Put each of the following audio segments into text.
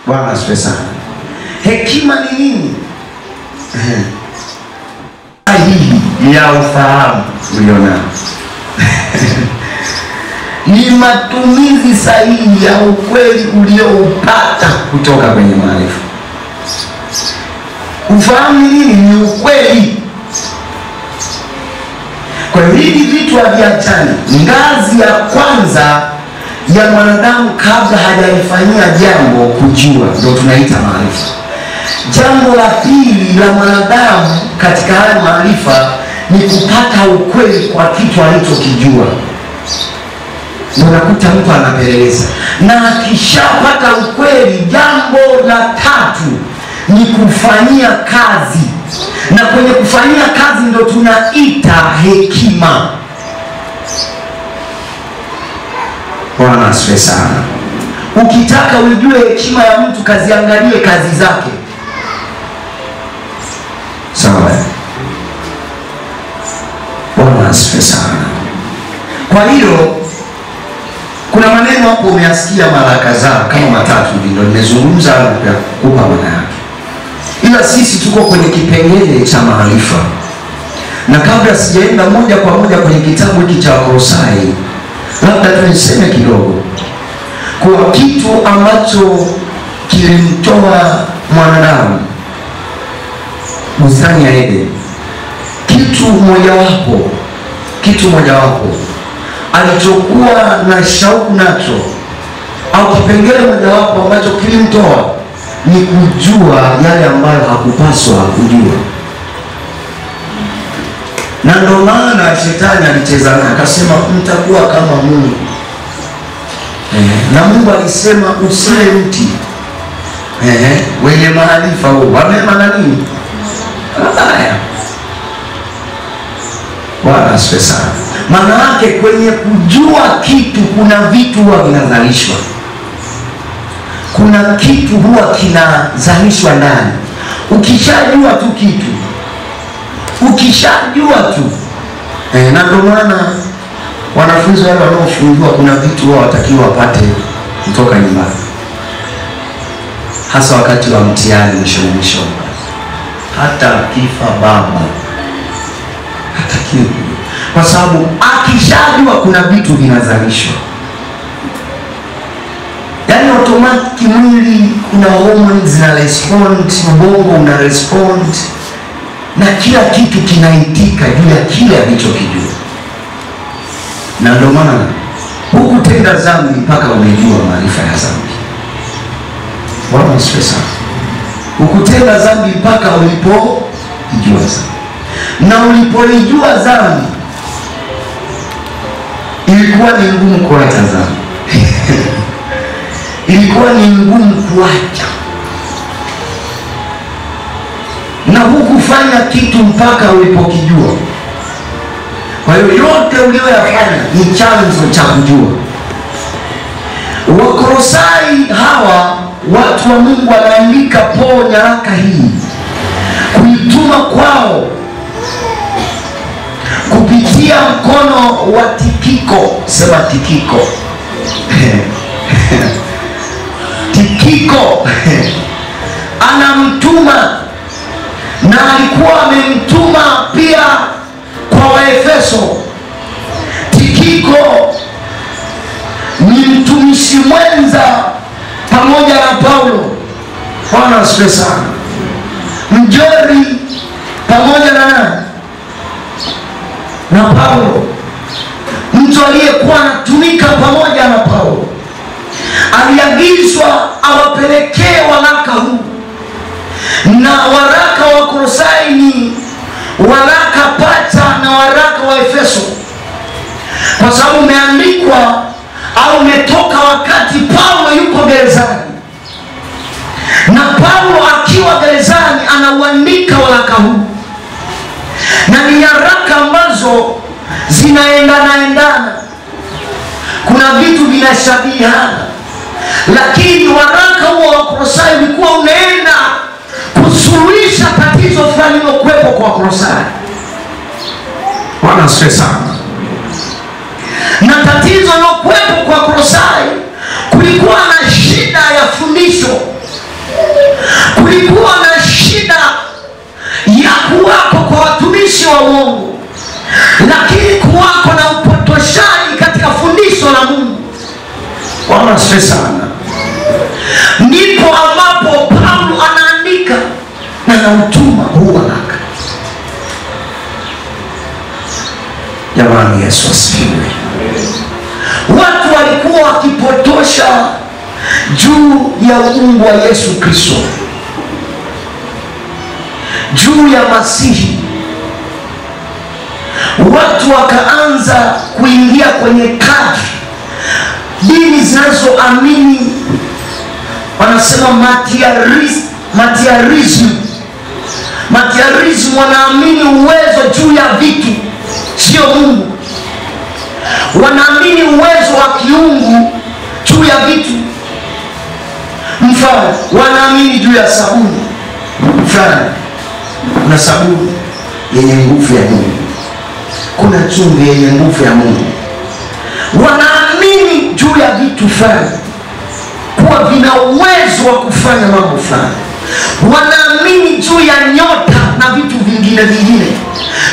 Bwana asifiwe sana. Hekima ni nini? Sahihi ya ufahamu ulionao. Ni matumizi sahihi ya ukweli ulioupata kutoka kwenye maarifa. Ufahamu ni nini? Ni ukweli. Kwa hivi vitu haviachani. Ngazi ya kwanza ya mwanadamu kabla hajalifanyia jambo kujua, ndio tunaita maarifa. Jambo la pili la mwanadamu katika haya maarifa ni kupata ukweli kwa kitu alichokijua. Unakuta mtu anapeleleza, na akishapata ukweli, jambo la tatu ni kufanyia kazi. Na kwenye kufanyia kazi ndo tunaita hekima. Bwana asifiwe sana. Ukitaka ujue hekima ya mtu, kaziangalie kazi zake. Sawa? Bwana asifiwe sana. Kwa hiyo kuna maneno hapo umeyasikia mara kadhaa, kama matatu ndio nimezungumza na kukupa maana yake. Ila sisi tuko kwenye kipengele cha maarifa. Na kabla sijaenda moja kwa moja kwenye kitabu hiki cha Wakolosai, labda tuniseme kidogo kwa kitu ambacho kilimtoa mwanadamu bustani ya Eden. Kitu mojawapo alichokuwa na shauku nacho, au kipengele mojawapo ambacho kilimtoa, ni kujua yale ambayo hakupaswa kujua. Na ndio maana shetani alicheza naye akasema mtakuwa kama Mungu. Na Mungu alisema usile mti wenye maarifa huo wamema na nini? Mabaya. Bwana asifiwe sana. Maana yake kwenye kujua kitu kuna vitu huwa vinazalishwa. Kuna kitu huwa kinazalishwa ndani. Ukishajua tu kitu, na ndio maana wanafunzi wale wanaofungiwa kuna vitu huwa watakiwa wapate kutoka nyumbani, hasa wakati wa mtihani mwisho. Hata kifa baba hatakiwi, kwa sababu akishajua kuna vitu vinazalishwa. Yaani automatic mwili kuna hormones zina respond, ubongo una respond, na kila kitu kinaitika juu ya kile alichokijua. Na ndio maana hukutenda dhambi mpaka umejua maarifa ya dhambi. Bwana asifiwe sana. Hukutenda dhambi mpaka ulipojua dhambi. Na ulipoijua dhambi, ilikuwa ni ngumu kuacha dhambi. Ilikuwa ni ngumu kuacha. Na hukufanya kitu mpaka ulipokijua. Kwa hiyo yote uliyoyafanya ni chanzo cha kujua. Wakolosai hawa watu wa Mungu wanaandika Paulo nyaraka hii kuituma kwao kupitia mkono wa Tikiko. Sema Tikiko. Tikiko anamtuma, na alikuwa amemtuma pia kwa Waefeso. Tikiko ni mtumishi mwenza pamoja na Paulo. Bwana asifiwe sana. Mjori pamoja na Paulo. Mtu aliyekuwa anatumika pamoja na Paulo aliagizwa awapelekee waraka huu. Na waraka wa Kolosai ni waraka pacha na waraka wa Efeso, kwa sababu umeandikwa au umetoka wakati Paulo yuko gerezani. Na Paulo akiwa gerezani anauandika waraka huu, na ni nyaraka ambazo zinaendana. Kuna vitu vinashabihiana, lakini waraka huo wa Kolosai ulikuwa unaenda kusuluhisha tatizo fulani lilokuwepo kwa Kolosai. Bwana asifiwe sana. Na tatizo lilokuwepo kwa Kolosai, kulikuwa na shida ya fundisho. asifiwe sana. Ndipo ambapo Paulo anaandika na anautuma huu waraka. Jamani, Yesu asifiwe. Watu walikuwa wakipotosha juu ya uungu wa Yesu Kristo, juu ya Masihi. Watu wakaanza kuingia kwenye kadri dini zinazoamini, wanasema materialism, wanaamini uwezo juu ya vitu, sio Mungu. Wanaamini uwezo wa kiungu juu ya vitu. Mfano, wanaamini juu ya sabuni fulani. Kuna sabuni yenye nguvu ya Mungu, kuna chumvi yenye nguvu ya Mungu. Wanaamini juu ya vitu fulani kuwa vina uwezo wa kufanya mambo fulani. Wanaamini juu ya nyota na vitu vingine.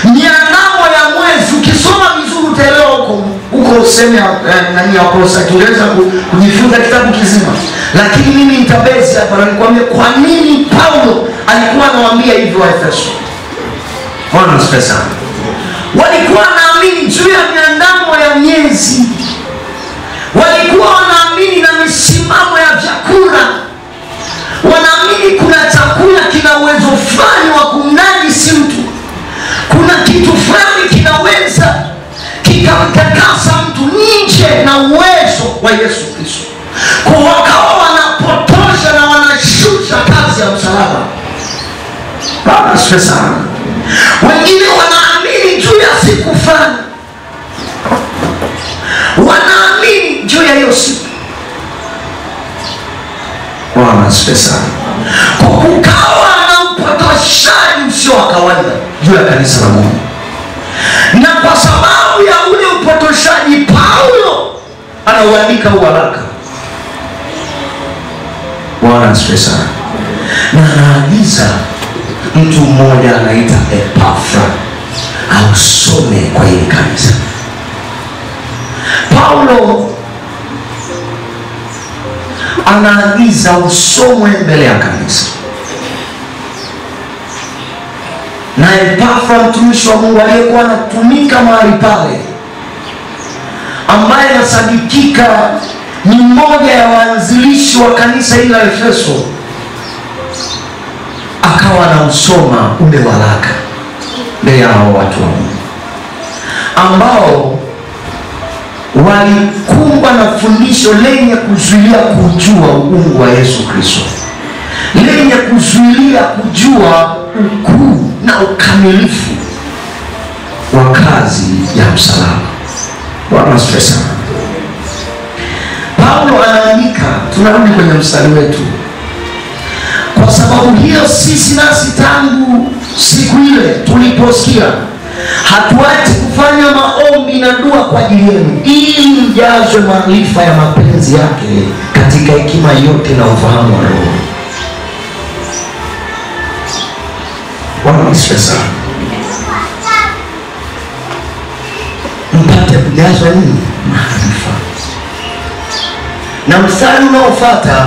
Miandamo ya mwezi, ukisoma vizuri utaelewa huko sehemu ya nani ya Kolosai. Tungeweza kujifunza kitabu kizima, lakini mimi nitabezi hapa na nikwambia kwa nini Paulo alikuwa anawaambia hivyo Waefeso. Bwana asifiwe sana. Walikuwa wanaamini juu ya miandamo ya miezi. Walikuwa wanaamini na misimamo ya vyakula. Wanaamini kuna chakula kina uwezo fulani wa kumnajisi mtu. Kuna kitu fulani kinaweza kikamtakasa mtu nje na uwezo wa Yesu Kristo. Kwa wakawa wanapotosha na wanashusha kazi ya msalaba. Bwana asifiwe sana. Wengine wanaamini juu ya siku fulani. Wanaamini juu ya hiyo siku. Bwana asifiwe sana. Kwa kukawa na upotoshaji usio wa kawaida juu ya kanisa la Mungu. Na kwa sababu ya ule upotoshaji, Paulo anauandika waraka. Bwana asifiwe sana. Na anaagiza mtu mmoja anaita Epafra ausome kwa hili kanisa. Paulo anaagiza usomwe mbele ya kanisa. Na Epafra, mtumishi wa Mungu aliyekuwa anatumika mahali pale, ambaye anasadikika ni mmoja ya waanzilishi wa kanisa hili la Efeso, akawa anausoma ule waraka mbele ya hao watu wa Mungu ambao walikumbwa na fundisho lenye kuzuilia kujua uungu wa Yesu Kristo, lenye kuzuilia kujua ukuu na ukamilifu wa kazi ya msalaba. Bwana asifiwe sana. Paulo anaandika, tunarudi kwenye mstari wetu. Kwa sababu hiyo sisi nasi tangu siku ile tuliposikia hatuachi kufanya maombi na dua kwa ajili yenu, ili mjazwe maarifa ya mapenzi yake katika hekima yote na ufahamu wa Roho. Bwana asifiwe sana. Mpate kujazwa nini? Maarifa. Na mstari unaofuata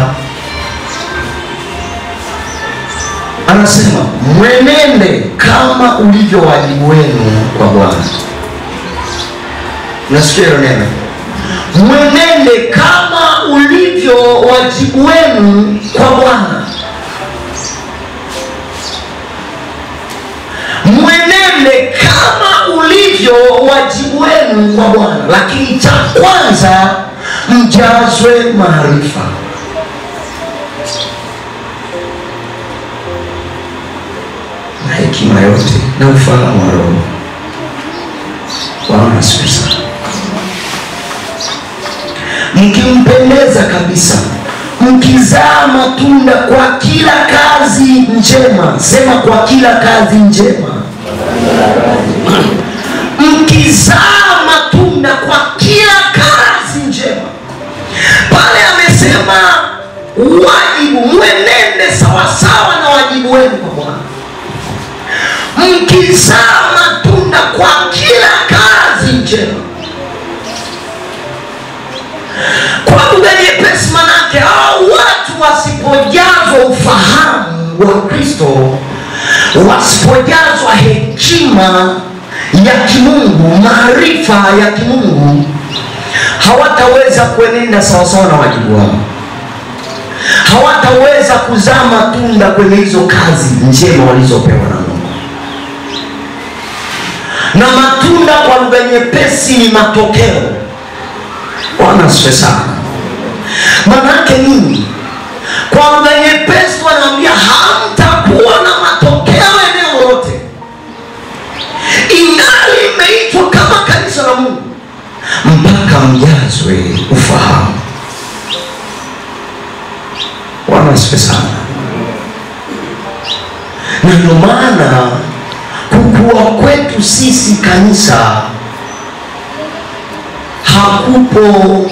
anasema, mwenende kama ulivyo wajibu wenu kwa Bwana. Nasikia hilo neno. Mwenende kama ulivyo wajibu wenu kwa Bwana. Mwenende kama ulivyo wajibu wenu kwa Bwana. Lakini cha kwanza, mjazwe maarifa. Na hekima yote na ufahamu wa Roho. Bwana asifiwe sana. Mkimpendeza kabisa, mkizaa matunda kwa kila kazi njema. Sema kwa kila kazi njema. Mkizaa matunda kwa kila kazi njema. Pale amesema wajibu, mwenende sawasawa na wajibu wenu kwa Bwana. Mkizaa matunda kwa kila kazi njema. Kwa lugha nyepesi ufahamu wa Kristo, wasipojazwa hekima ya kimungu, maarifa ya kimungu, hawataweza kuenenda sawasawa na wajibu wao. Hawataweza kuzaa matunda kwenye hizo kazi njema walizopewa na Mungu. Na matunda kwa lugha nyepesi ni matokeo. Bwana asifiwe sana. Maana yake nini? Kwa lugha nyepesi wanaambia hamtakuwa na matokeo eneo lote, ingali imeitwa kama kanisa la Mungu, mpaka mjazwe ufahamu. Bwana asifiwe sana. Na ndio maana kukua kwetu sisi kanisa hakupo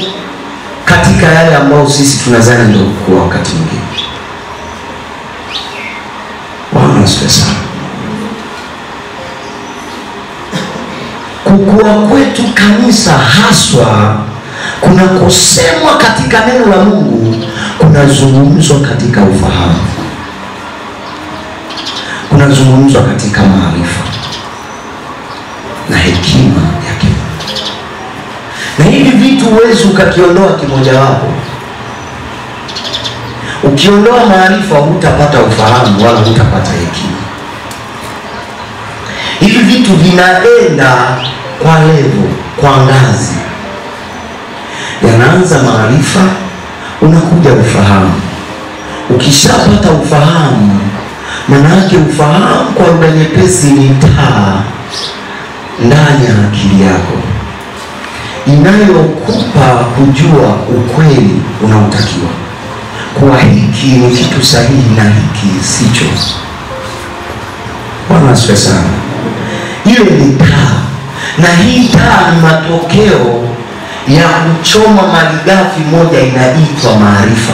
katika yale ambayo sisi tunazani ndio kukua wakati mwingine. Bwana asifiwe sana. Kukua kwetu kanisa haswa kunakosemwa katika neno la Mungu, kunazungumzwa katika ufahamu, kunazungumzwa katika maarifa na hekima ya Mungu. Na hivi vitu huwezi ukakiondoa kimoja wapo. Ukiondoa maarifa hutapata ufahamu wala hutapata hekima. Hivi vitu vinaenda kwa level, kwa ngazi. Yanaanza maarifa, unakuja ufahamu. Ukishapata ufahamu, maana yake ufahamu kwa lugha nyepesi ni taa ndani ya akili yako inayokupa kujua ukweli unaotakiwa, kuwa hiki ni kitu sahihi na hiki sicho. Bwana asifiwe sana. Ile ni taa, na hii taa ni matokeo ya kuchoma malighafi moja inaitwa maarifa.